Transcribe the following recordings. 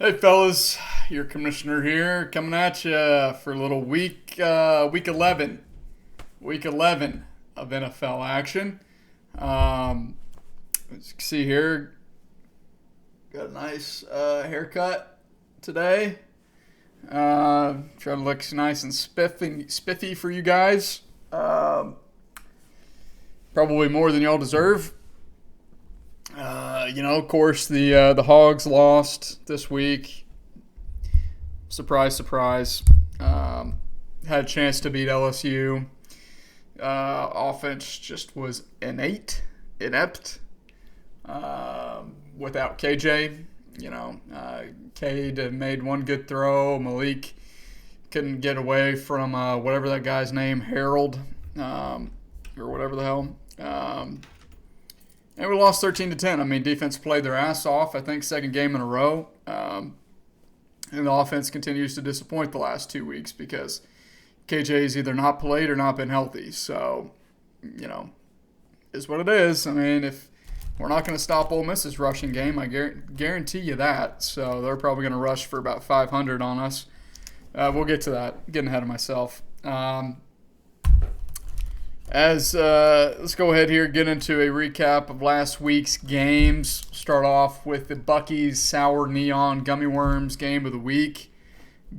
Hey fellas, your commissioner here, coming at you for a little week 11 of NFL action. As you can see here, got a nice haircut today. Try to look nice and spiffy for you guys. Probably more than y'all deserve. Of course, the Hogs lost this week. Surprise, surprise. Had a chance to beat LSU. Offense just was inept. Without KJ, Cade made one good throw. Malik couldn't get away from whatever that guy's name, Harold, or whatever the hell. And we lost 13-10. I mean, defense played their ass off. I think second game in a row. And the offense continues to disappoint the last 2 weeks because KJ's either not played or not been healthy. So, is what it is. I mean, if we're not going to stop Ole Miss's rushing game, I guarantee you that. So they're probably going to rush for about 500 on us. We'll get to that. Getting ahead of myself. Let's go ahead here, get into a recap of last week's games. Start off with the Buc-ee's Sour Neon Gummy Worms game of the week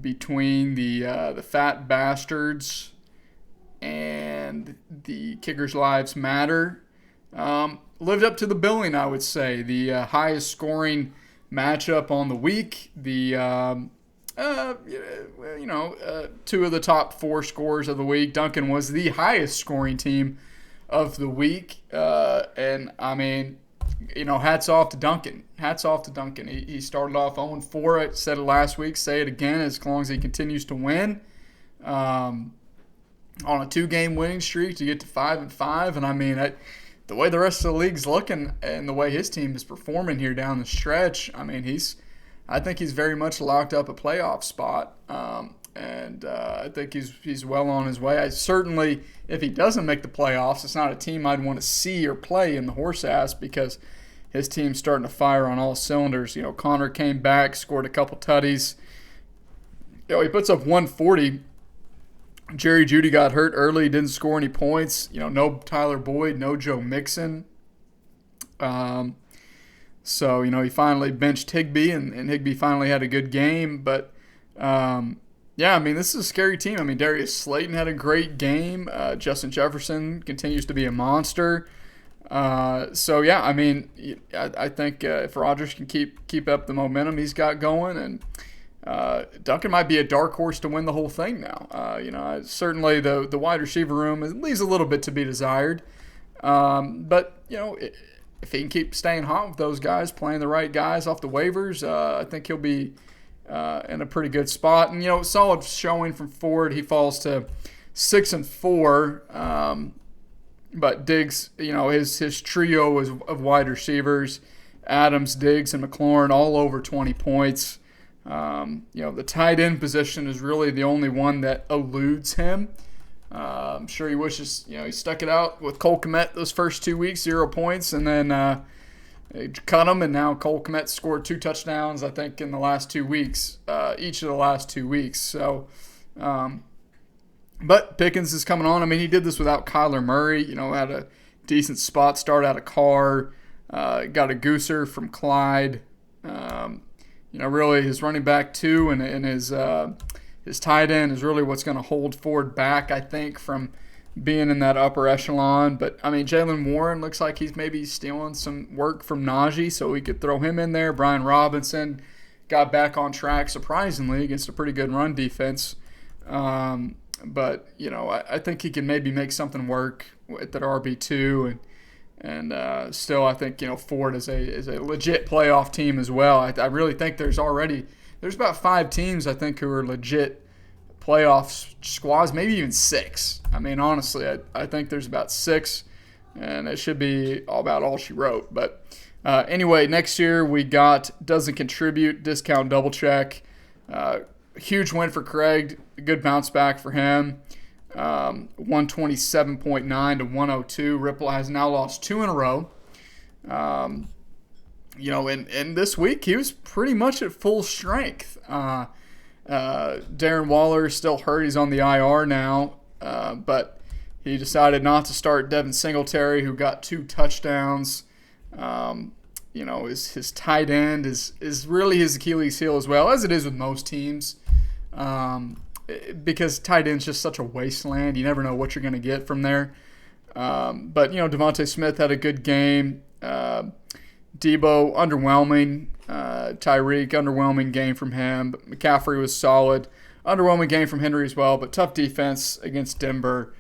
between the Fat Bastards and the Kickers Lives Matter. Lived up to the billing, I would say. The highest scoring matchup on the week. Two of the top four scorers of the week. Duncan was the highest scoring team of the week. And, I mean, hats off to Duncan. He started off 0-4. I said it last week. Say it again as long as he continues to win. On a 2-game winning streak to get to 5-5. And, I mean, the way the rest of the league's looking and the way his team is performing here down the stretch, I mean, I think he's very much locked up a playoff spot, and I think he's well on his way. Certainly, if he doesn't make the playoffs, it's not a team I'd want to see or play in the horse ass because his team's starting to fire on all cylinders. Connor came back, scored a couple tutties. He puts up 140. Jerry Jeudy got hurt early, didn't score any points. No Tyler Boyd, no Joe Mixon. So, he finally benched Higbee, and Higbee finally had a good game. But, this is a scary team. I mean, Darius Slayton had a great game. Justin Jefferson continues to be a monster. I think if Rodgers can keep up the momentum he's got going, and Duncan might be a dark horse to win the whole thing now. Certainly the wide receiver room leaves a little bit to be desired. If he can keep staying hot with those guys, playing the right guys off the waivers, I think he'll be in a pretty good spot. And, solid showing from Ford. He falls to 6-4. But Diggs, his trio of wide receivers, Adams, Diggs, and McLaurin, all over 20 points. The tight end position is really the only one that eludes him. I'm sure he wishes, he stuck it out with Cole Kmet those first 2 weeks, 0 points, and then cut him, and now Cole Kmet scored 2 touchdowns, I think, in the last 2 weeks, each of the last 2 weeks. So, but Pickens is coming on. I mean, he did this without Kyler Murray, had a decent spot start out of Carr, got a gooser from Clyde. Really his running back too, and his tight end is really what's going to hold Ford back, I think, from being in that upper echelon. But, I mean, Jalen Warren looks like he's maybe stealing some work from Najee, so we could throw him in there. Brian Robinson got back on track, surprisingly, against a pretty good run defense. But, I think he can maybe make something work at that RB2. And still, I think, Ford is a legit playoff team as well. I really think there's about 5 teams, I think, who are legit playoff squads, maybe even 6. I mean, honestly, I think there's about 6, and it should be about all she wrote. But anyway, next year we got Doesn't Contribute, Discount Double Check. Huge win for Craig, a good bounce back for him. 127.9 to 102. Ripple has now lost 2 in a row. in this week, he was pretty much at full strength. Darren Waller is still hurt. He's on the IR now, but he decided not to start Devin Singletary, who got 2 touchdowns. His tight end is really his Achilles heel as well, as it is with most teams, because tight end's just such a wasteland. You never know what you're going to get from there. But Devontae Smith had a good game. Debo, underwhelming. Tyreek, underwhelming game from him. But McCaffrey was solid. Underwhelming game from Henry as well, but tough defense against Denver.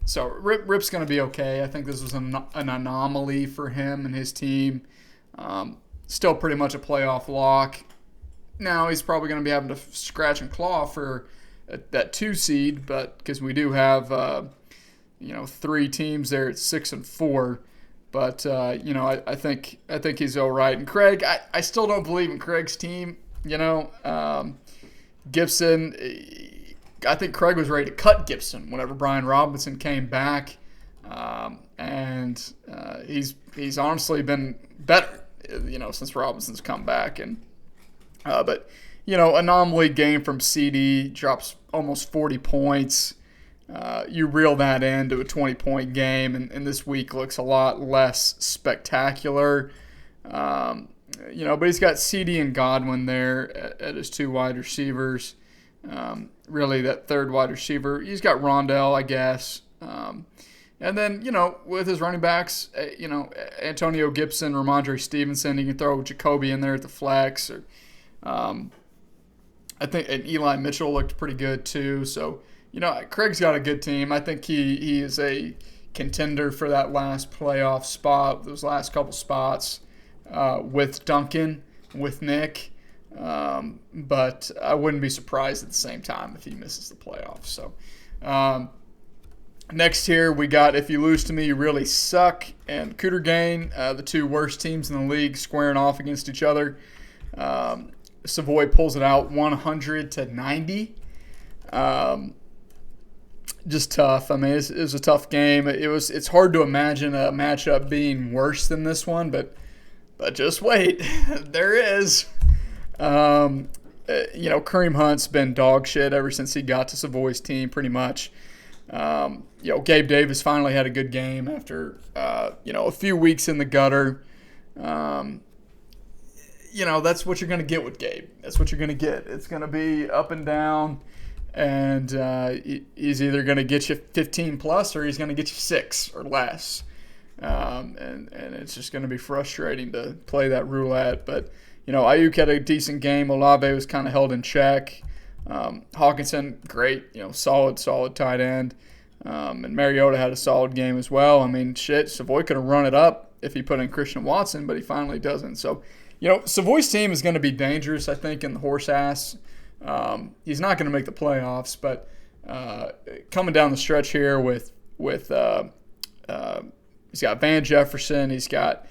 So Rip's going to be okay. I think this was an anomaly for him and his team. Still pretty much a playoff lock. Now he's probably going to be having to scratch and claw for that 2 seed, but because we do have 3 teams there at 6 and 4. But I think he's all right. And Craig, I still don't believe in Craig's team. Gibson, I think Craig was ready to cut Gibson whenever Brian Robinson came back, and he's honestly been better, since Robinson's come back. And but anomaly game from CD, drops almost 40 points. You reel that into a 20-point game, and this week looks a lot less spectacular. But he's got CD and Godwin there at his 2 wide receivers. Really, that 3rd wide receiver, he's got Rondell, I guess. And then, with his running backs, Antonio Gibson, Ramondre Stevenson, he can throw Jacoby in there at the flex. Or, I think and Eli Mitchell looked pretty good too. So, Craig's got a good team. I think he is a contender for that last playoff spot, those last couple spots with Duncan, with Nick. But I wouldn't be surprised at the same time if he misses the playoffs. So next here we got If You Lose to Me, You Really Suck, and Cooter Gain, the 2 worst teams in the league squaring off against each other. Savoy pulls it out 100-90. Just tough. I mean, it was a tough game. It's hard to imagine a matchup being worse than this one, but just wait, there is. Kareem Hunt's been dog shit ever since he got to Savoy's team, pretty much. Gabe Davis finally had a good game after a few weeks in the gutter. That's what you're going to get with Gabe. That's what you're going to get. It's going to be up and down. And he's either going to get you 15 plus or he's going to get you 6 or less. And it's just going to be frustrating to play that roulette. But, Ayuk had a decent game. Olave was kind of held in check. Hawkinson, great, solid tight end. And Mariota had a solid game as well. I mean, Savoy could have run it up if he put in Christian Watson, but he finally doesn't. So, Savoy's team is going to be dangerous, I think, in the horse ass. He's not going to make the playoffs, but coming down the stretch here with he's got Van Jefferson, he's got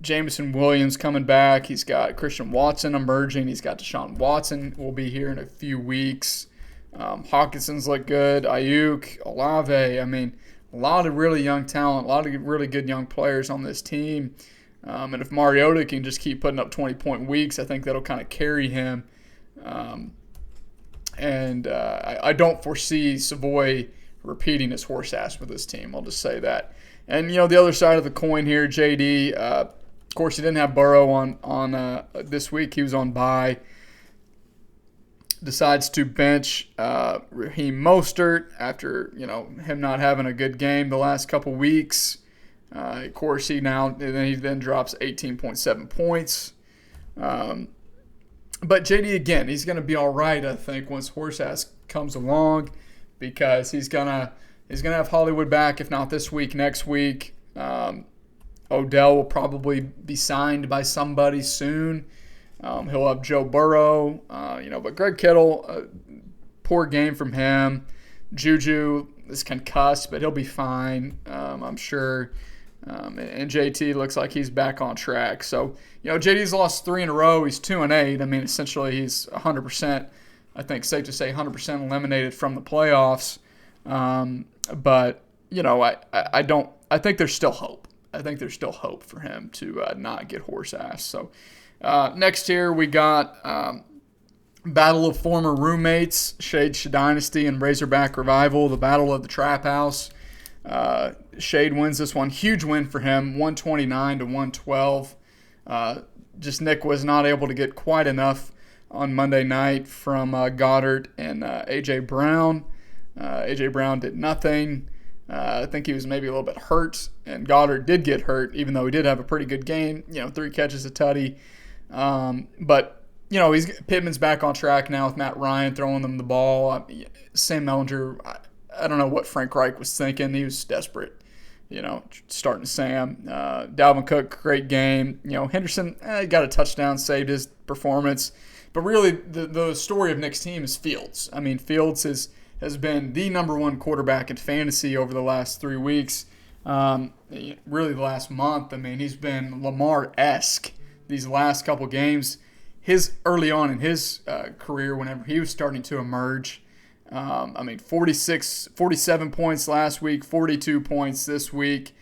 Jameson Williams coming back, he's got Christian Watson emerging, he's got Deshaun Watson will be here in a few weeks. Hawkinson's look good, Ayuk, Olave. I mean, a lot of really young talent, a lot of really good young players on this team. And if Mariota can just keep putting up 20-point weeks, I think that'll kind of carry him. I don't foresee Savoy repeating his horse ass with this team. I'll just say that. And, the other side of the coin here, JD, of course, he didn't have Burrow on this week. He was on bye. Decides to bench Raheem Mostert after, him not having a good game the last couple weeks. Of course, he then drops 18.7 points. But JD, again, he's going to be all right, I think, once Horseass comes along, because he's gonna have Hollywood back, if not this week, next week. Odell will probably be signed by somebody soon. He'll have Joe Burrow, but Greg Kittle, poor game from him. Juju is concussed, but he'll be fine, I'm sure. And JT looks like he's back on track. So, JD's lost 3 in a row. He's 2-8. I mean, essentially he's 100%, I think safe to say 100% eliminated from the playoffs. But, I think there's still hope. I think there's still hope for him to not get horse ass. So next here we got battle of former roommates, Shade Dynasty and Razorback Revival, the battle of the Trap House. Shade wins this one. Huge win for him, 129 to 112. Just Nick was not able to get quite enough on Monday night from Goddard and A.J. Brown. A.J. Brown did nothing. I think he was maybe a little bit hurt, and Goddard did get hurt, even though he did have a pretty good game. 3 catches, a tutty. But Pittman's back on track now with Matt Ryan throwing them the ball. Sam Mellinger, I don't know what Frank Reich was thinking. He was desperate, starting Sam. Dalvin Cook, great game. Henderson got a touchdown, saved his performance. But really, the story of Nick's team is Fields. I mean, Fields has been the number one quarterback in fantasy over the last 3 weeks. Really the last month. I mean, he's been Lamar-esque these last couple games. Early on in his career, whenever he was starting to emerge, 47 points last week, 42 points this week.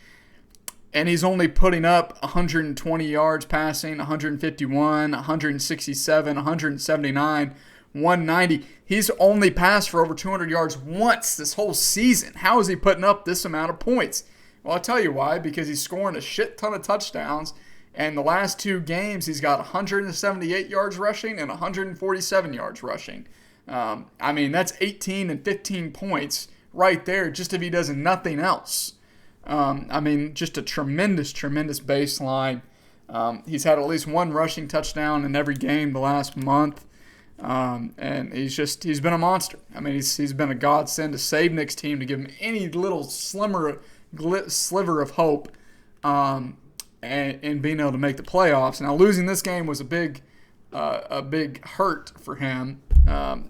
And he's only putting up 120 yards passing, 151, 167, 179, 190. He's only passed for over 200 yards once this whole season. How is he putting up this amount of points? Well, I'll tell you why. Because he's scoring a shit ton of touchdowns. And the last 2 games, he's got 178 yards rushing and 147 yards rushing. That's 18 and 15 points right there just if he does nothing else. Just a tremendous, tremendous baseline. He's had at least 1 rushing touchdown in every game the last month. And he's been a monster. He's been a godsend to save Nick's team, to give him any little sliver of hope, and being able to make the playoffs. Now, losing this game was a big hurt for him. I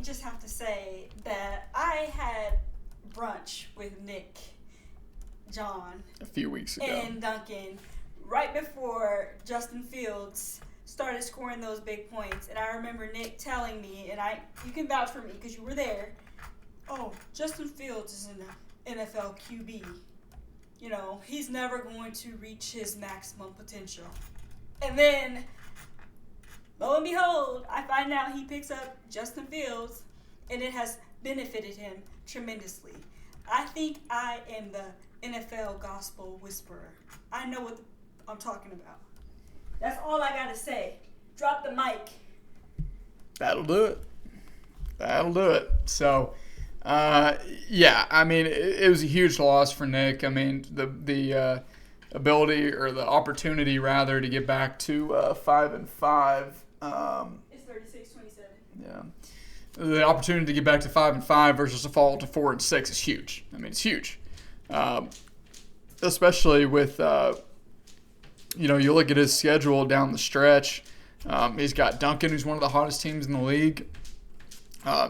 just have to say that I had brunch with Nick, John, a few weeks ago, and Duncan right before Justin Fields started scoring those big points. And I remember Nick telling me, and you can vouch for me because you were there, Justin Fields is an NFL QB. He's never going to reach his maximum potential. And then, lo and behold, I find out he picks up Justin Fields, and it has benefited him tremendously. I think I am the NFL gospel whisperer. I know what I'm talking about. That's all I got to say. Drop the mic. That'll do it. So, it was a huge loss for Nick. The ability, or the opportunity rather, to get back to 5-5. It's 36-27. Yeah. The opportunity to get back to 5-5 versus a fall to 4-6 is huge. It's huge. Especially with, you look at his schedule down the stretch. He's got Duncan, who's one of the hottest teams in the league.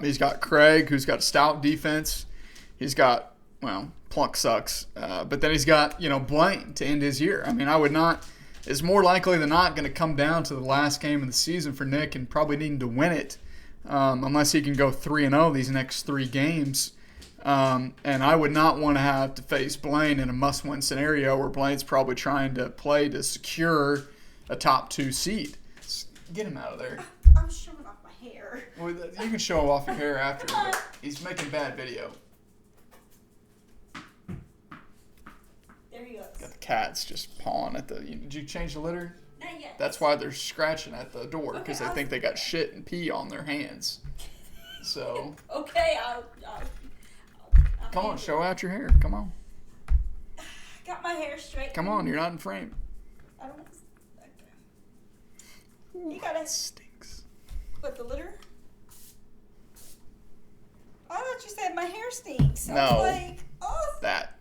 He's got Craig, who's got a stout defense. He's got, Plunk sucks. But then he's got, Blaine to end his year. It's more likely than not going to come down to the last game of the season for Nick, and probably needing to win it, unless he can go 3-0 these next 3 games. And I would not want to have to face Blaine in a must-win scenario where Blaine's probably trying to play to secure a top 2 seed. Get him out of there. I'm showing off my hair. Well, you can show off your hair after, but he's making bad video. There he goes. Got the cats just pawing at the... Did you change the litter? Not yet. That's why they're scratching at the door, because they think they got shit and pee on their hands. So... Okay, I'll come on, show out your hair. Come on. Got my hair straight. Come on, you're not in frame. I don't... You got it. Stinks. What, the litter? I thought you said my hair stinks. I No. was like, That.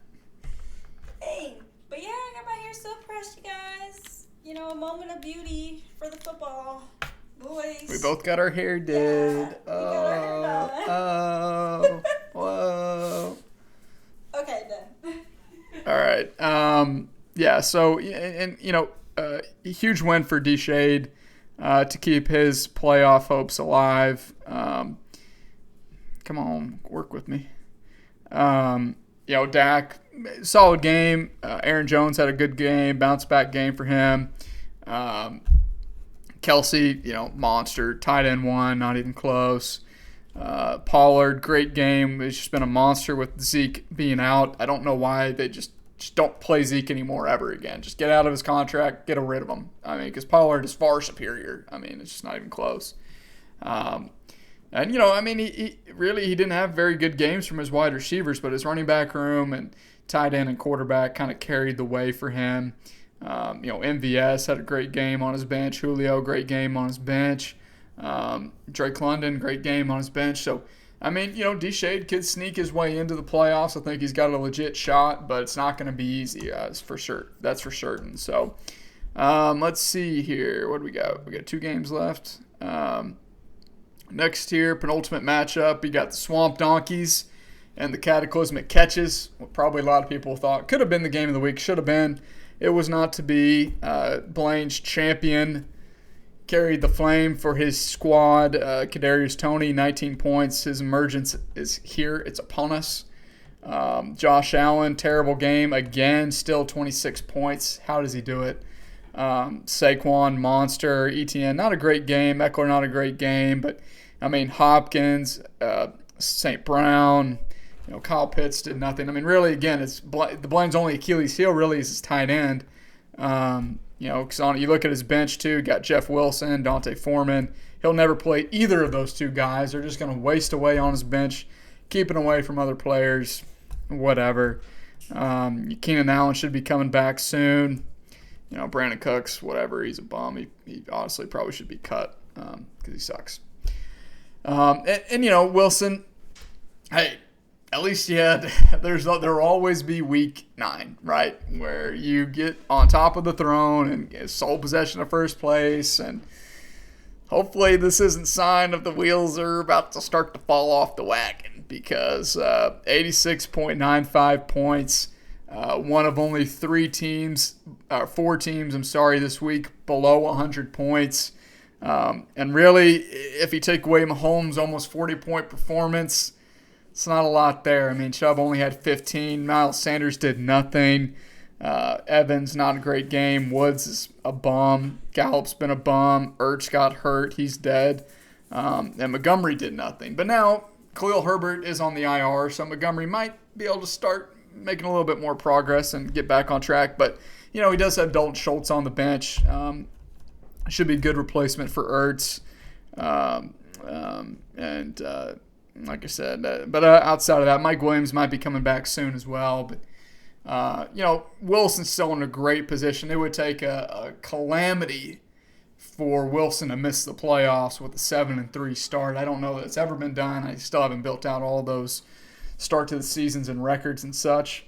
dang. But yeah, I got my hair so pressed, you guys. A moment of beauty for the football boys. We both got our hair did. We got our hair done. Whoa. Okay, done. All right. So, a huge win for D-Shade to keep his playoff hopes alive. Come on, work with me. Dak, solid game. Aaron Jones had a good game, bounce back game for him. Kelsey, monster. Tight end one, not even close. Pollard, great game. It's just been a monster with Zeke being out. I don't know why they just don't play Zeke anymore ever again. Just get out of his contract, get rid of him. Because Pollard is far superior. It's just not even close. He didn't have very good games from his wide receivers, but his running back room and tight end and quarterback kind of carried the way for him. MVS had a great game on his bench. Julio, great game on his bench. Drake London, great game on his bench. So, D-Shade could sneak his way into the playoffs. I think he's got a legit shot, but it's not going to be easy, for sure. That's for certain. So, let's see here. What do we got? We got 2 games left. Next here, penultimate matchup. You got the Swamp Donkeys and the Cataclysmic Catches. What probably a lot of people thought could have been the game of the week. Should have been. It was not to be. Blaine's champion carried the flame for his squad. Kadarius Toney, 19 points. His emergence is here. It's upon us. Josh Allen, terrible game. Again, still 26 points. How does he do it? Saquon, monster. ETN, not a great game. Eckler, not a great game. But, Hopkins, St. Brown, Kyle Pitts did nothing. Really, again, it's the Blaine's only Achilles heel really is his tight end. Because you look at his bench too, got Jeff Wilson, Dante Foreman. He'll never play either of those 2 guys. They're just going to waste away on his bench, keeping away from other players, whatever. Keenan Allen should be coming back soon. Brandon Cooks, whatever, he's a bum. He honestly probably should be cut because he sucks. Wilson, hey, at least there'll always be week 9, right, where you get on top of the throne and get sole possession of first place, and hopefully this isn't a sign of the wheels are about to start to fall off the wagon, because 86.95 points, one of only 4 teams, this week below 100 points. And really, if you take away Mahomes' almost 40-point performance, it's not a lot there. Chubb only had 15. Miles Sanders did nothing. Evans, not a great game. Woods is a bum. Gallup's been a bum. Ertz got hurt. He's dead. And Montgomery did nothing. But now Khalil Herbert is on the IR, so Montgomery might be able to start making a little bit more progress and get back on track. But, he does have Dalton Schultz on the bench. Should be a good replacement for Ertz. Like I said, but outside of that, Mike Williams might be coming back soon as well. But, Wilson's still in a great position. It would take a calamity for Wilson to miss the playoffs with a 7-3 start. I don't know that it's ever been done. I still haven't built out all those start to the seasons and records and such.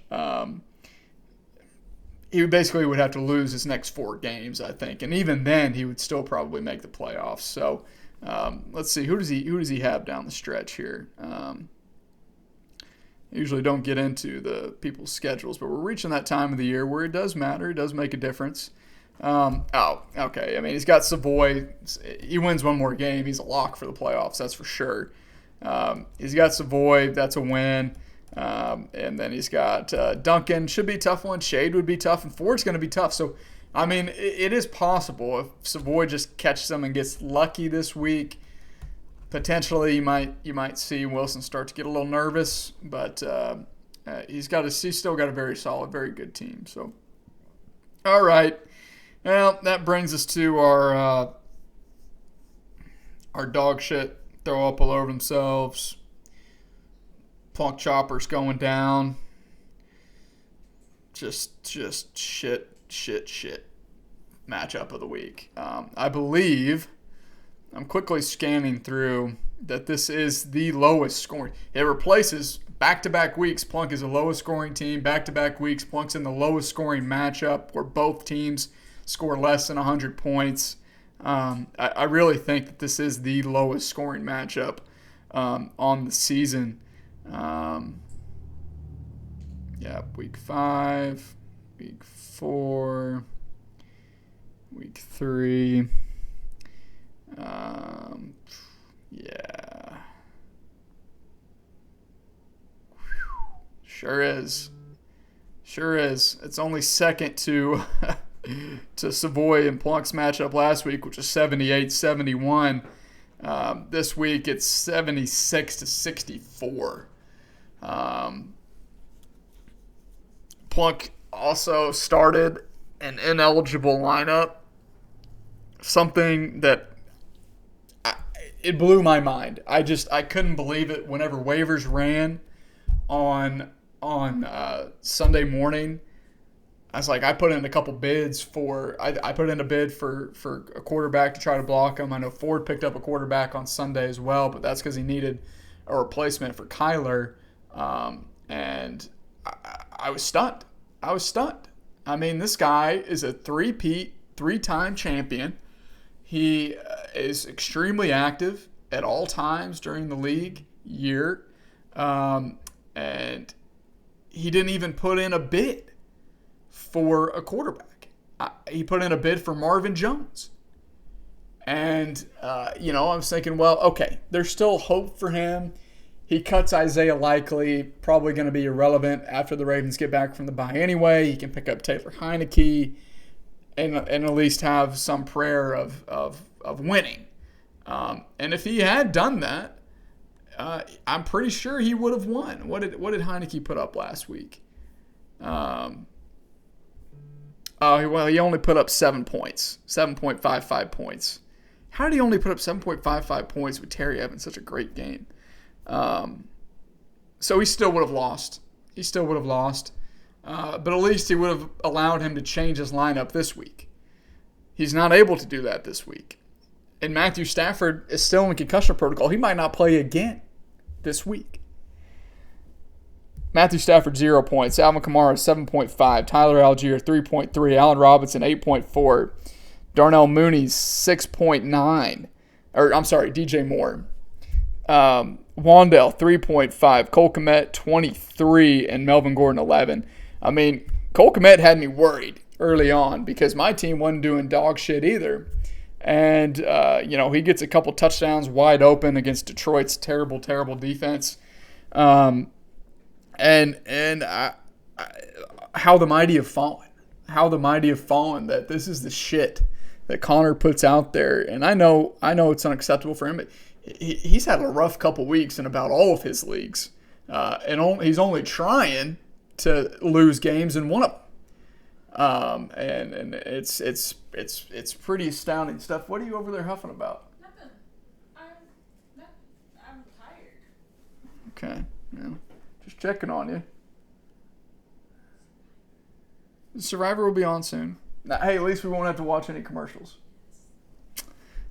He basically would have to lose his next 4 games, I think. And even then, he would still probably make the playoffs. So, let's see. Who does he have down the stretch here? Usually don't get into the people's schedules, but we're reaching that time of the year where it does matter. It does make a difference. Okay. He's got Savoy. He wins one more game. He's a lock for the playoffs, that's for sure. He's got Savoy. That's a win. And then he's got Duncan. Should be a tough one. Shade would be tough. And Ford's going to be tough. So, it is possible if Savoy just catches them and gets lucky this week. Potentially, you might see Wilson start to get a little nervous, but he's still got a very solid, very good team. So, all right, well, that brings us to our dog shit throw up all over themselves. Plunk choppers going down. Just shit matchup of the week. I believe. I'm quickly scanning through that this is the lowest scoring. It replaces back-to-back weeks. Plunk is the lowest scoring team. Back-to-back weeks, Plunk's in the lowest scoring matchup where both teams score less than 100 points. I really think that this is the lowest scoring matchup on the season. Week 5, week 4, week 3. Sure is. Sure is. It's only second to to Savoy and Plunk's matchup last week, which was 78-71. This week it's 76-64. Plunk also started an ineligible lineup, something that it blew my mind. I couldn't believe it whenever waivers ran on Sunday morning. I was like, I put in a couple bids for I put in a bid for a quarterback to try to block him. I know Ford picked up a quarterback on Sunday as well, but that's because he needed a replacement for Kyler. And I was stunned. I mean, this guy is a three-time champion. He is extremely active at all times during the league year. And he didn't even put in a bid for a quarterback. He put in a bid for Marvin Jones. And, I was thinking, well, okay, there's still hope for him. He cuts Isaiah Likely, probably going to be irrelevant after the Ravens get back from the bye anyway. He can pick up Taylor Heineke and at least have some prayer of winning. And if he had done that, I'm pretty sure he would have won. What did Heineke put up last week? He only put up 7 points, 7.55 points. How did he only put up 7.55 points with Terry having such a great game? So he still would have lost. But at least he would have allowed him to change his lineup this week. He's not able to do that this week. And Matthew Stafford is still in concussion protocol. He might not play again this week. Matthew Stafford, 0 points. Alvin Kamara, 7.5. Tyler Algier, 3.3. Allen Robinson, 8.4. Darnell Mooney, 6.9. DJ Moore. Wandale, 3.5. Cole Kmet, 23. And Melvin Gordon, 11. I mean, Cole Kmet had me worried early on because my team wasn't doing dog shit either. And, he gets a couple touchdowns wide open against Detroit's terrible, terrible defense. How the mighty have fallen. That this is the shit that Connor puts out there. And I know it's unacceptable for him, but he's had a rough couple weeks in about all of his leagues. He's only trying to lose games in one of them. And it's pretty astounding stuff. What are you over there huffing about? Nothing. I'm tired. Okay. Yeah. Just checking on you. Survivor will be on soon. Now, hey, at least we won't have to watch any commercials.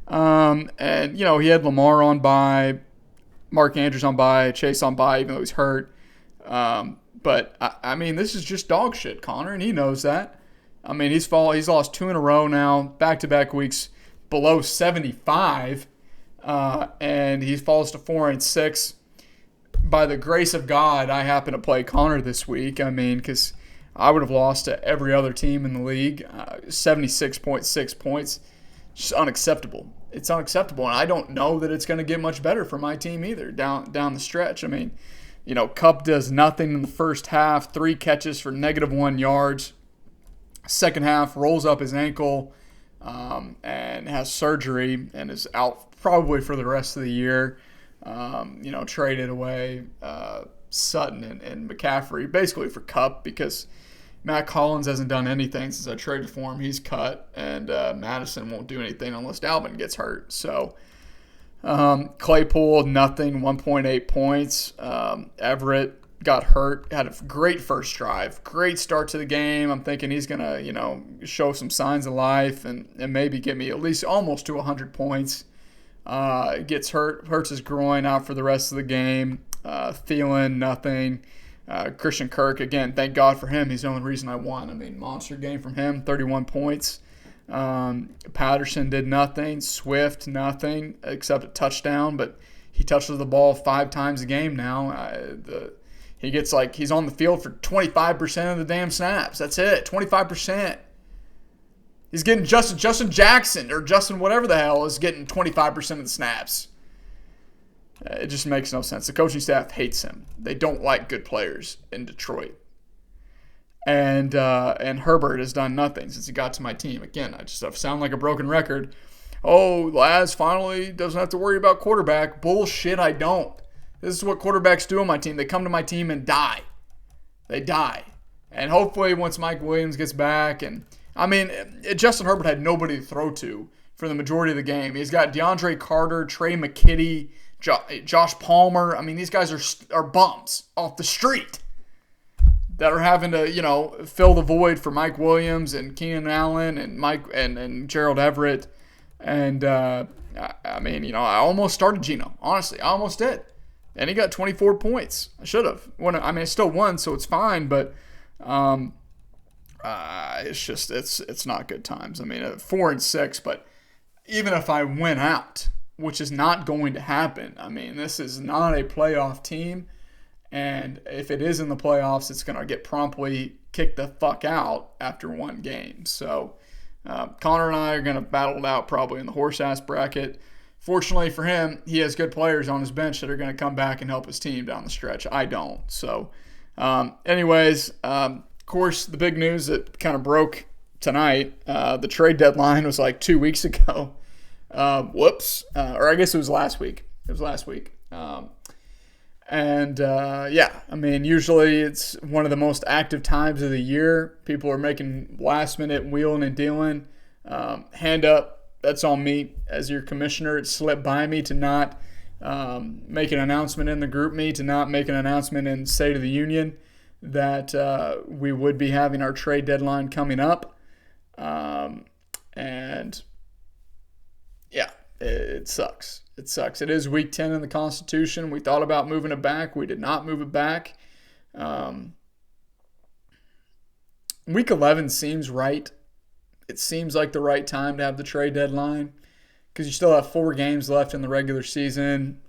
And he had Lamar on bye, Mark Andrews on bye, Chase on bye, even though he's hurt. But I mean, this is just dog shit, Connor, and he knows that. I mean, he's lost 2 in a row now, back-to-back weeks below 75, and he falls to 4-6. By the grace of God, I happen to play Connor this week. I mean, because I would have lost to every other team in the league. 76.6 points, just unacceptable. It's unacceptable, and I don't know that it's going to get much better for my team either down the stretch. I mean, Kupp does nothing in the first half, 3 catches for -1 yards. Second half, rolls up his ankle and has surgery and is out probably for the rest of the year. Traded away Sutton and McCaffrey basically for Kupp because Matt Collins hasn't done anything since I traded for him. He's cut, and Madison won't do anything unless Dalvin gets hurt. So Claypool, nothing, 1.8 points. Everett got hurt, had a great first drive, great start to the game. I'm thinking he's going to, show some signs of life and maybe get me at least almost to 100 points. Gets hurt, hurts his groin, out for the rest of the game. Thielen, nothing. Christian Kirk, again, thank God for him. He's the only reason I won. I mean, monster game from him, 31 points. Patterson did nothing. Swift, nothing, except a touchdown, but he touches the ball 5 times a game now. He's on the field for 25% of the damn snaps. That's it, 25%. He's getting Justin Jackson or Justin whatever the hell is getting 25% of the snaps. It just makes no sense. The coaching staff hates him. They don't like good players in Detroit. And Herbert has done nothing since he got to my team. Again, I just sound like a broken record. Oh, Laz finally doesn't have to worry about quarterback. Bullshit, I don't. This is what quarterbacks do on my team. They come to my team and die. They die. And hopefully once Mike Williams gets back, and I mean, Justin Herbert had nobody to throw to for the majority of the game. He's got DeAndre Carter, Trey McKitty, Josh Palmer. I mean, these guys are bums off the street that are having to, fill the void for Mike Williams and Keenan Allen and Mike and Gerald Everett. And I almost started Geno. Honestly, I almost did. And he got 24 points. I should have. I still won, so it's fine. But it's not good times. I mean, 4-6. But even if I win out, which is not going to happen. I mean, this is not a playoff team. And if it is in the playoffs, it's going to get promptly kicked the fuck out after one game. So Connor and I are going to battle it out probably in the horse-ass bracket. Fortunately for him, he has good players on his bench that are going to come back and help his team down the stretch. I don't. So of course, the big news that kind of broke tonight, the trade deadline was like 2 weeks ago. Or I guess it was last week. Usually it's one of the most active times of the year. People are making last minute wheeling and dealing. Hand up, that's on me as your commissioner. It slipped by me to not make an announcement in the group me, to not make an announcement in State of the Union that we would be having our trade deadline coming up. It sucks. It sucks. It is week 10 in the Constitution. We thought about moving it back. We did not move it back. Week 11 seems right. It seems like the right time to have the trade deadline because you still have 4 games left in the regular season.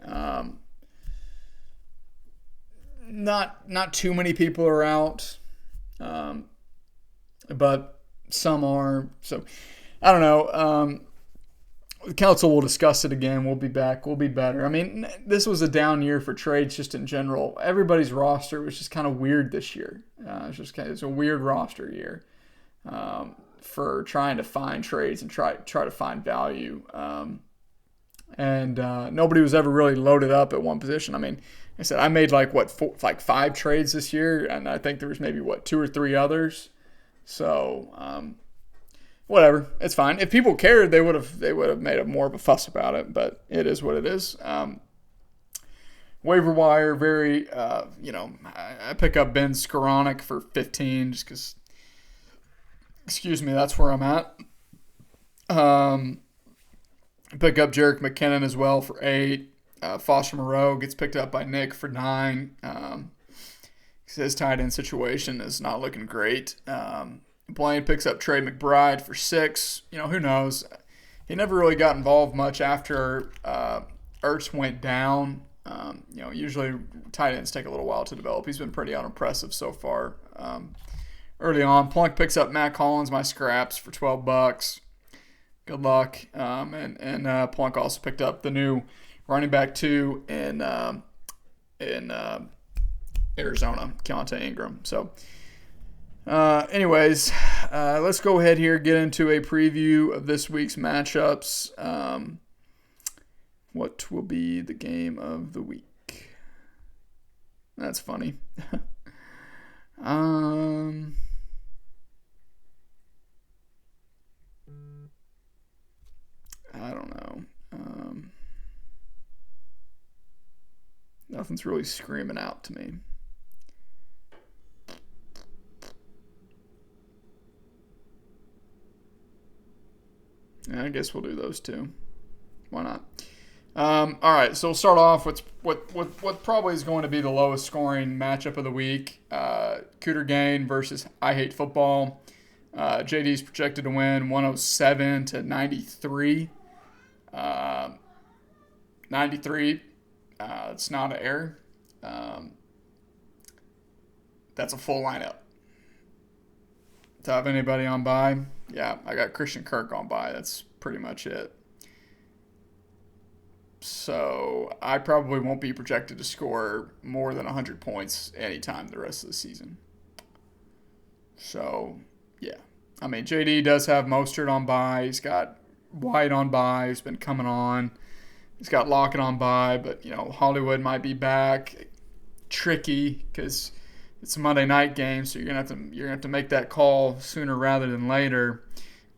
Not too many people are out, but some are. So I don't know. The council will discuss it again. We'll be back. We'll be better. I mean, this was a down year for trades just in general. Everybody's roster was just kind of weird this year. It's a weird roster year for trying to find trades and try to find value. Nobody was ever really loaded up at one position. I mean, I said I made 5 trades this year, and I think there was maybe 2 or 3 others. So. Whatever, it's fine. If people cared, they would have made more of a fuss about it. But it is what it is. Waiver wire, very. I pick up Ben Skoranek for 15 just because. Excuse me, that's where I'm at. Pick up Jerick McKinnon as well for 8. Foster Moreau gets picked up by Nick for 9. His tight end situation is not looking great. Blaine picks up Trey McBride for 6. Who knows? He never really got involved much after Ertz went down. Usually tight ends take a little while to develop. He's been pretty unimpressive so far early on. Plunk picks up Matt Collins, my scraps, for $12. Good luck. And Plunk also picked up the new running back 2 in Arizona, Keontae Ingram. So. Let's go ahead here, get into a preview of this week's matchups. What will be the game of the week? That's funny. I don't know. Nothing's really screaming out to me. I guess we'll do those 2. Why not? All right, so we'll start off with what probably is going to be the lowest scoring matchup of the week. Cooter Gain versus I Hate Football. JD's projected to win 107-93. 93. It's not an error. That's a full lineup. Do I have anybody on bye? Yeah, I got Christian Kirk on bye. That's pretty much it. So I probably won't be projected to score more than 100 points anytime the rest of the season. So, yeah. I mean, JD does have Mostert on bye. He's got White on bye. He's been coming on. He's got Lockett on bye. But, Hollywood might be back. Tricky because it's a Monday night game, so you're gonna have to make that call sooner rather than later.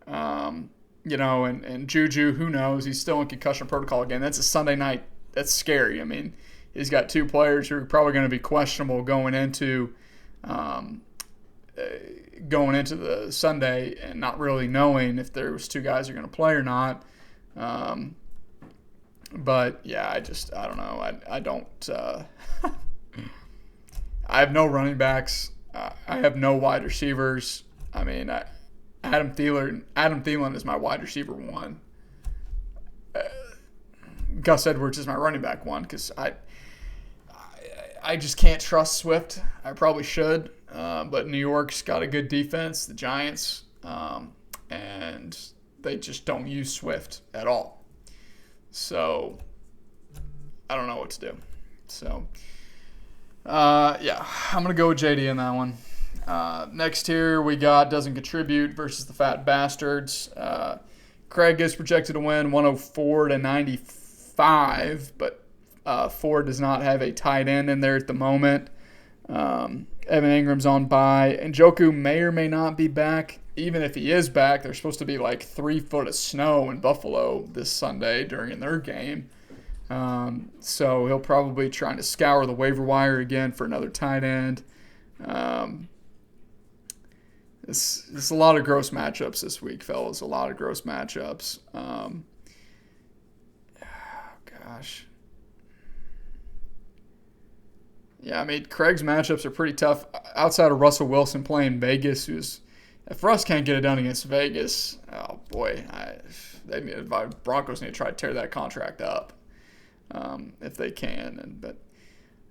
And Juju, who knows? He's still in concussion protocol again. That's a Sunday night. That's scary. I mean, he's got two players who are probably going to be questionable going into the Sunday and not really knowing if those two guys are going to play or not. But yeah, I don't know. I don't. I have no running backs. I have no wide receivers. I mean, Adam Thielen is my wide receiver one. Gus Edwards is my running back one because I just can't trust Swift. I probably should, but New York's got a good defense, the Giants, and they just don't use Swift at all. So I don't know what to do. So I'm going to go with JD in that one. Next here we got doesn't contribute versus the Fat Bastards. Craig is projected to win 104-95, but Ford does not have a tight end in there at the moment. Evan Ingram's on bye. And Njoku may or may not be back. Even if he is back, there's supposed to be like 3 foot of snow in Buffalo this Sunday during their game. So he'll probably be trying to scour the waiver wire again for another tight end. It's a lot of gross matchups this week, fellas. A lot of gross matchups. Gosh. Yeah, I mean, Craig's matchups are pretty tough. Outside of Russell Wilson playing Vegas, if Russ can't get it done against Vegas, oh boy, Broncos need to try to tear that contract up if they can.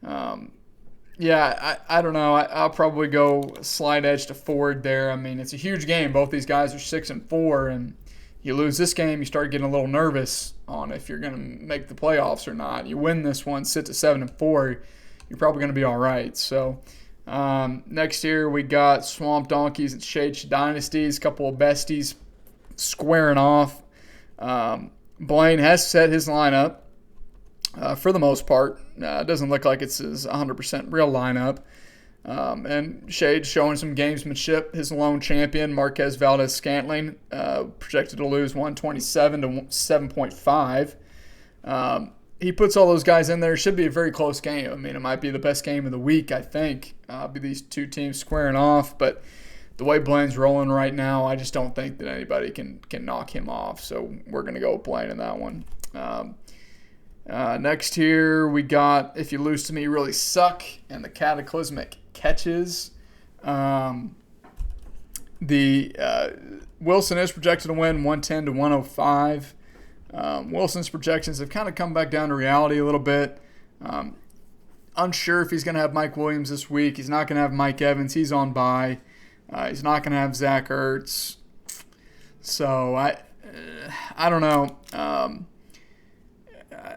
I don't know. I'll probably go slight edge to Ford there. I mean, it's a huge game. Both these guys are 6-4, and you lose this game, you start getting a little nervous on if you're going to make the playoffs or not. You win this one, sit to 7-4, you're probably going to be all right. So next year we got Swamp Donkeys and Shade Dynasties, a couple of besties squaring off. Blaine has set his lineup. For the most part, it doesn't look like it's his 100% real lineup. And Shade's showing some gamesmanship. His lone champion, Marquez Valdez-Scantling, projected to lose 127-7.5. He puts all those guys in there. It should be a very close game. I mean, it might be the best game of the week, I think. Be these two teams squaring off. But the way Blaine's rolling right now, I just don't think that anybody can knock him off. So we're going to go with Blaine in that one. Next here we got If You Lose to Me You Really Suck and the Cataclysmic Catches. Wilson is projected to win 110-105. Wilson's projections have kind of come back down to reality a little bit. Unsure if he's going to have Mike Williams this week. He's not going to have Mike Evans. He's on bye. He's not going to have Zach Ertz. So I don't know.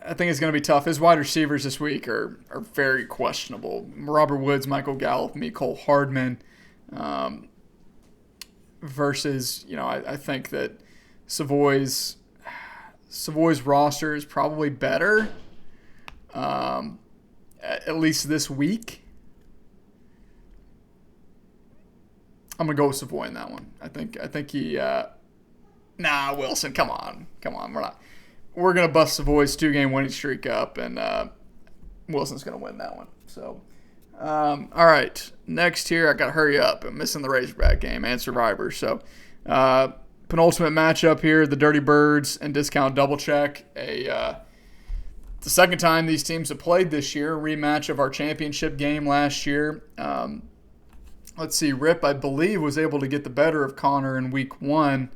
I think it's going to be tough. His wide receivers this week are very questionable. Robert Woods, Michael Gallup, Mecole Hardman, versus, I think that Savoy's roster is probably better, at least this week. I'm going to go with Savoy in that one. I think he Wilson, come on. We're going to bust Savoy's 2-game winning streak up, and Wilson's going to win that one. So, all right. Next here, I got to hurry up. I'm missing the Razorback game and Survivor. So, penultimate matchup here, the Dirty Birds and Discount Double Check. The second time these teams have played this year, a rematch of our championship game last year. Let's see, Rip, I believe, was able to get the better of Connor in week 1.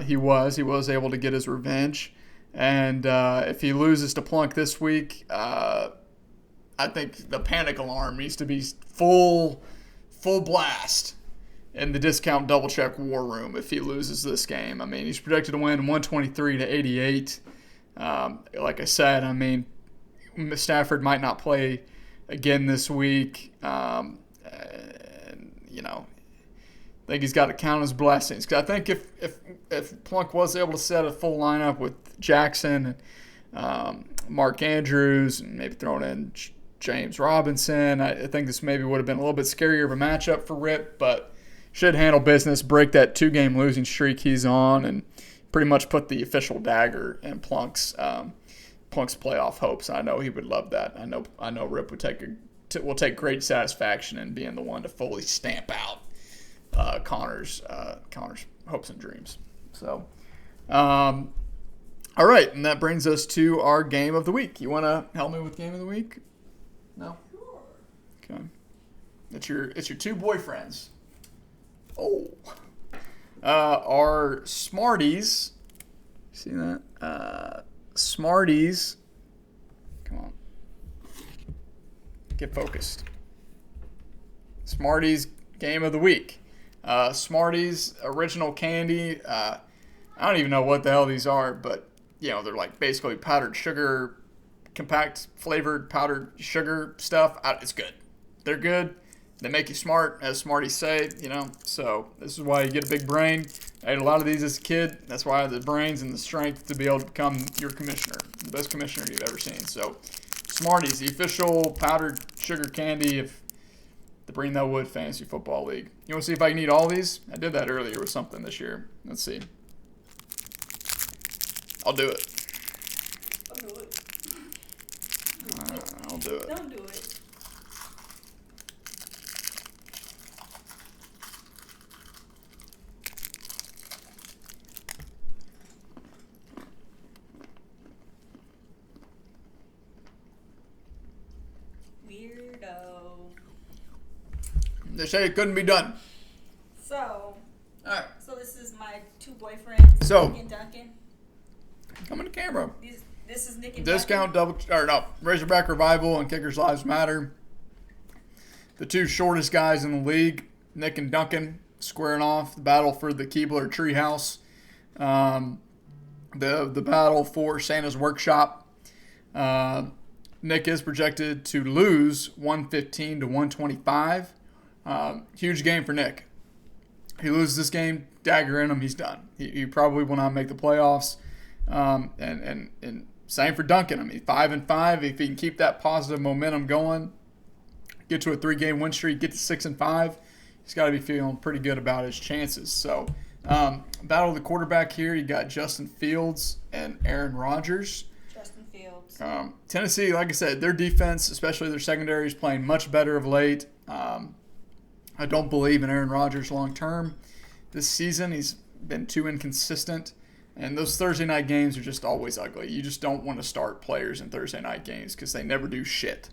He was able to get his revenge. And if he loses to Plunk this week, I think the panic alarm needs to be full blast in the Discount Double Check war room if he loses this game. I mean, he's projected to win 123-88. Like I said, I mean, Stafford might not play again this week. I think he's got to count his blessings. Because I think if Plunk was able to set a full lineup with Jackson and Mark Andrews and maybe throwing in James Robinson, I think this maybe would have been a little bit scarier of a matchup for Rip, but should handle business, break that 2-game losing streak he's on, and pretty much put the official dagger in Plunk's playoff hopes. I know he would love that. I know Rip will take great satisfaction in being the one to fully stamp out Connor's hopes and dreams. So, all right, and that brings us to our game of the week. You want to help me with game of the week? No. Sure. Okay. It's your two boyfriends. Oh. Our Smarties. See that? Smarties. Come on. Get focused. Smarties game of the week. Smarties original candy. I don't even know what the hell these are, but they're like basically powdered sugar, compact flavored powdered sugar stuff. It's good. They're good. They make you smart, as Smarties say. So this is why you get a big brain. I ate a lot of these as a kid. That's why I have the brains and the strength to be able to become your commissioner, the best commissioner you've ever seen. So Smarties, the official powdered sugar candy of the Bring That Wood Fantasy Football League. You want to see if I can eat all these? I did that earlier with something this year. Let's see. I'll do it. I'll do it. I'll do it. Don't do it. Weirdo. They say it couldn't be done. So, All right. so this is my two boyfriends, So- Nick and Duncan. Come on the camera. This is Nick and Discount Duncan. Razorback Revival and Kickers Lives Matter. The two shortest guys in the league, Nick and Duncan, squaring off the battle for the Keebler Treehouse. The battle for Santa's Workshop. Nick is projected to lose 115 to 125. Huge game for Nick. He loses this game, dagger in him, he's done. He probably will not make the playoffs. And same for Duncan. I mean, 5-5. If he can keep that positive momentum going, get to a 3-game win streak, get to 6-5, he's got to be feeling pretty good about his chances. So, battle of the quarterback here. You got Justin Fields and Aaron Rodgers. Justin Fields. Tennessee, like I said, their defense, especially their secondary, is playing much better of late. I don't believe in Aaron Rodgers long term. This season, he's been too inconsistent. And those Thursday night games are just always ugly. You just don't want to start players in Thursday night games because they never do shit.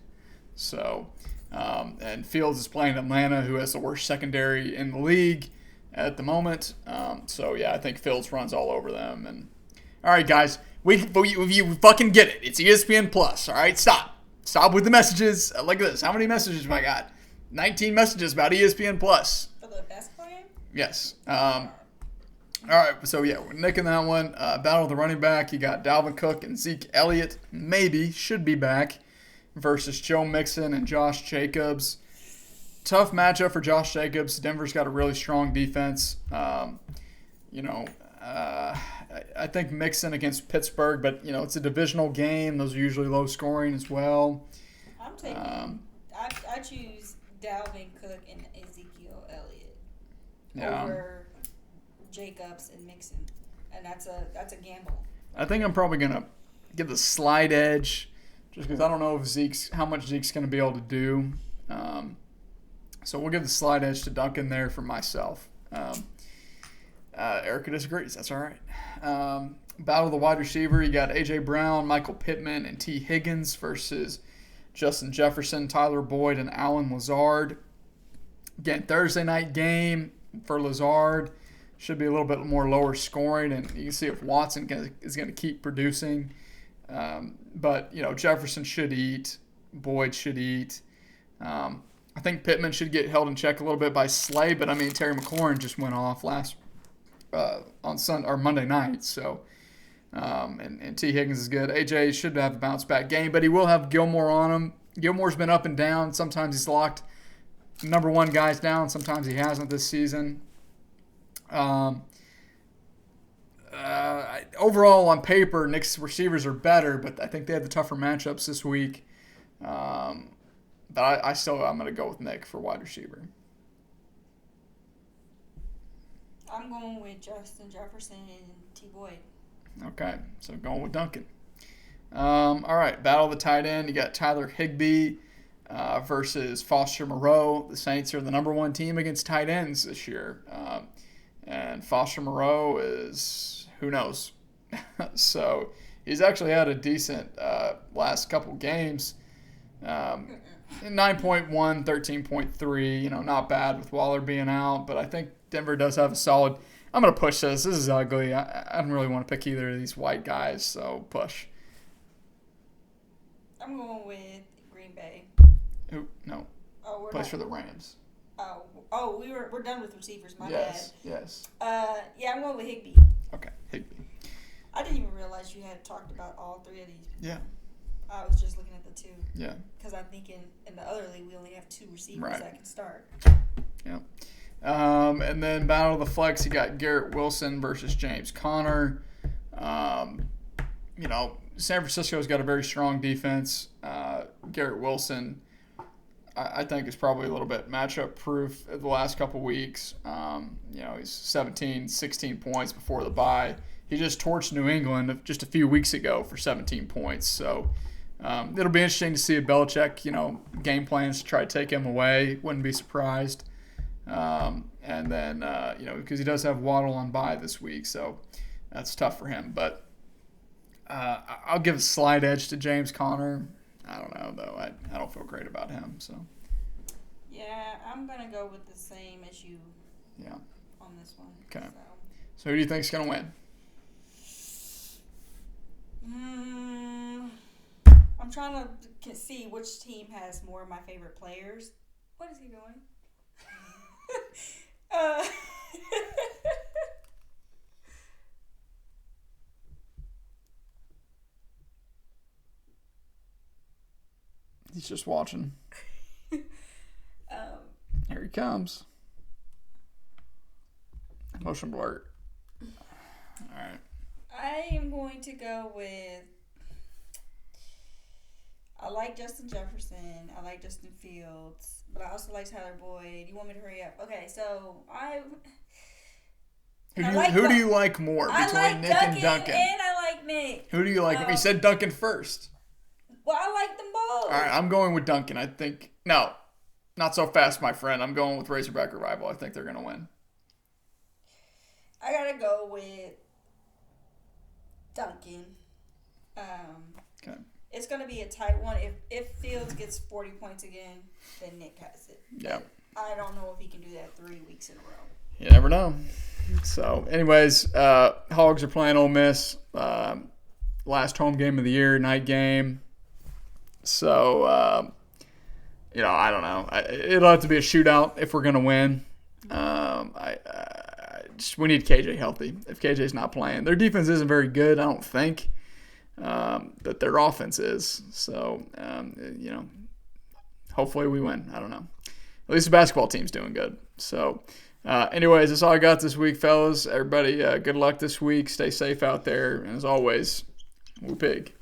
So, and Fields is playing Atlanta, who has the worst secondary in the league at the moment. I think Fields runs all over them. And all right, guys, we fucking get it. It's ESPN Plus. All right, stop with the messages. Look at this. How many messages have I got? 19 messages about ESPN Plus. For the basketball game? Yes. All right, so we're nicking that one. Battle of the running back. You got Dalvin Cook and Zeke Elliott, should be back, versus Joe Mixon and Josh Jacobs. Tough matchup for Josh Jacobs. Denver's got a really strong defense. I think Mixon against Pittsburgh, but, it's a divisional game. Those are usually low scoring as well. I'm taking I choose Dalvin Cook and Ezekiel Elliott over Jacobs and Mixon, and that's a gamble. I think I'm probably gonna give the slight edge, just because I don't know how much Zeke's gonna be able to do. So we'll give the slight edge to Duncan there for myself. Erica disagrees. That's all right. Battle of the wide receiver. You got A.J. Brown, Michael Pittman, and T. Higgins versus Justin Jefferson, Tyler Boyd, and Alan Lazard. Again, Thursday night game for Lazard. Should be a little bit more lower scoring, and you can see if Watson is going to keep producing. But, Jefferson should eat. Boyd should eat. I think Pittman should get held in check a little bit by Slay, but, Terry McLaurin just went off on Monday night. So And T. Higgins is good. AJ should have a bounce back game, but he will have Gilmore on him. Gilmore's been up and down. Sometimes he's locked number one guys down. Sometimes he hasn't this season. Overall, on paper, Knicks receivers are better, but I think they have the tougher matchups this week. But I'm going to go with Nick for wide receiver. I'm going with Justin Jefferson and T. Boyd. Okay, so going with Duncan. All right, battle of the tight end. You got Tyler Higbee versus Foster Moreau. The Saints are the number one team against tight ends this year. And Foster Moreau is, who knows? So he's actually had a decent last couple games. 9.1, 13.3, not bad with Waller being out. But I think Denver does have a solid. I'm going to push this. This is ugly. I don't really want to pick either of these white guys, so push. I'm going with Green Bay. Ooh, no. Oh, we're push not. for the Rams. Oh, we're done with receivers. My Yes. yeah, I'm going with Higbee. Okay, Higbee. I didn't even realize you had talked about all three of these. Yeah. I was just looking at the two. Yeah. Because I'm thinking in the other league we only have two receivers that can start. Yeah. And then battle of the flex, you got Garrett Wilson versus James Conner. San Francisco's got a very strong defense. Garrett Wilson, I think, is probably a little bit matchup proof the last couple weeks. He's 16 points before the bye. He just torched New England just a few weeks ago for 17 points. So it'll be interesting to see if Belichick, game plans to try to take him away. Wouldn't be surprised. And then, because he does have Waddle on bye this week, so that's tough for him. But I'll give a slight edge to James Conner. I don't know, though. I don't feel great about him. So. Yeah, I'm going to go with the same as you on this one. Okay. So who do you think's going to win? I'm trying to see which team has more of my favorite players. What is he doing? He's just watching. Here he comes. Motion blur. All right. I am going to go with. I like Justin Jefferson. I like Justin Fields. But I also like Tyler Boyd. You want me to hurry up? Okay, so Who do you like more between Nick and Duncan? And I like Nick. Who do you like? You said Duncan first. Well, I like them both. All right, I'm going with Duncan. I think no, not so fast, my friend. I'm going with Razorback Revival. I think they're going to win. I gotta go with Duncan. Okay. It's going to be a tight one. If Fields gets 40 points again, then Nick has it. Yeah. I don't know if he can do that 3 weeks in a row. You never know. So, anyways, Hogs are playing Ole Miss. Last home game of the year, night game. So, I don't know. It'll have to be a shootout if we're going to win. We need KJ healthy. If KJ's not playing, their defense isn't very good, I don't think. But their offense is. So, hopefully we win. I don't know. At least the basketball team's doing good. So, anyways, that's all I got this week, fellas. Everybody, good luck this week. Stay safe out there. And as always, Woo Pig.